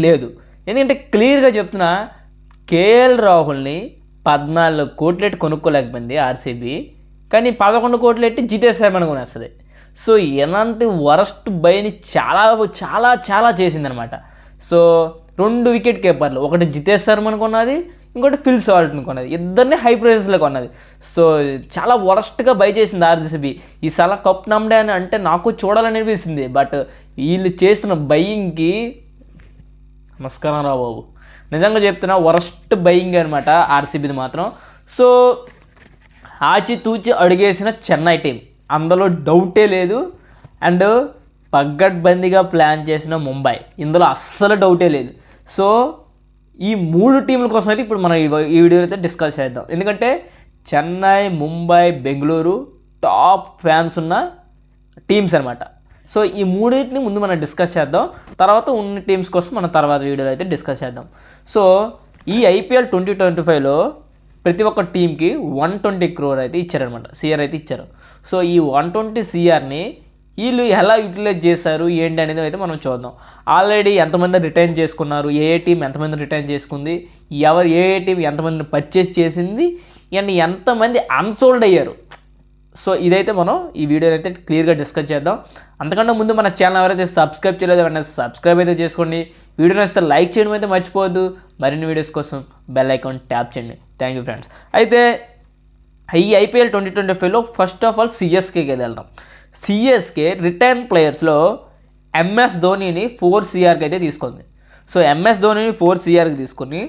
లేదు. ఎందుకంటే క్లియర్‌గా చెప్తున్నా కేఎల్ రాహుల్‌ని 14 కోట్లెట్టి కొనుక్కోలేకపోయింది ఆర్‌సీబీ. కానీ 11 కోట్లెట్టి జితేష్ శర్మని కొనేస్తది. సో, ఇలాంటి వరస్ట్ బైని చాలా చాలా చాలా చేసిందనమాట. సో, 2 వికెట్ కీపర్లు. ఒకటి జితేష్ శర్మని కొన్నది. ఇంకోటి ఫిల్ సాల్ట్‌ని కొన్నది. ఇద్దరిని హై ప్రైస్‌లో కొన్నది. సో, చాలా వరస్ట్‌గా బై చేసింది ఆర్‌సీబీ. ఈసారి కప్ నమ్మడే అని అంటే నాకు చూడాలనిపిస్తుంది. బట్ వీళ్ళు చేసిన బయింగ్‌కి నమస్కారం రా బాబు. నిజంగా చెప్తున్నా వరస్ట్ బయింగ్ అనమాట ఆర్‌సీబీది మాత్రం. సో, ఆచితూచి అడుగేసిన చెన్నై టీం అందులో డౌటే లేదు. అండ్ పగ్గడ్బందీగా ప్లాన్ చేసిన ముంబై ఇందులో అస్సలు డౌటే లేదు. సో, ఈ 3 టీంల కోసం అయితే ఇప్పుడు మనం ఈ వీడియో అయితే డిస్కస్ చేద్దాం. ఎందుకంటే చెన్నై, ముంబై, బెంగళూరు టాప్ ఫ్యాన్స్ ఉన్న టీమ్స్ అనమాట. సో, ఈ మూడింటిని ముందు మనం డిస్కస్ చేద్దాం. తర్వాత ఉన్న టీమ్స్ కోసం మనం తర్వాత వీడియోలో అయితే డిస్కస్ చేద్దాం. సో, ఈ ఐపీఎల్ 2025లో ప్రతి ఒక్క టీంకి 120 crore అయితే ఇచ్చారనమాట. సిఆర్ అయితే ఇచ్చారు. సో, ఈ 120 CRని వీళ్ళు ఎలా యూటిలైజ్ చేశారు ఏంటి అనేది అయితే మనం చూద్దాం. ఆల్రెడీ ఎంతమంది రిటైన్ చేసుకున్నారు, ఏ టీం ఎంతమంది రిటైన్ చేసుకుంది, ఏ టీం ఎంతమందిని పర్చేస్ చేసింది, అండ్ ఎంతమంది అన్సోల్డ్ అయ్యారు. సో, ఇదైతే మనం ఈ వీడియోని అయితే క్లియర్గా డిస్కస్ చేద్దాం. అంతకన్నా ముందు మన ఛానల్ ఎవరైతే సబ్స్క్రైబ్ చేయలేదో వెంటనే సబ్స్క్రైబ్ అయితే చేసుకోండి. వీడియో నచ్చితే లైక్ చేయడం అయితే మర్చిపోవద్దు. మరిన్ని వీడియోస్ కోసం బెల్ ఐకాన్ ట్యాప్ చేయండి. Thank you friends. అయితే ఈ ఐపీఎల్ 2025లో ఫస్ట్ ఆఫ్ ఆల్ సిఎస్కేకి వెళ్దాం. సిఎస్కే రిటైర్న్ ప్లేయర్స్లో ఎంఎస్ ధోనీని 4 CRకి అయితే తీసుకుంది. సో, ఎంఎస్ ధోనీని 4 CRకి తీసుకుని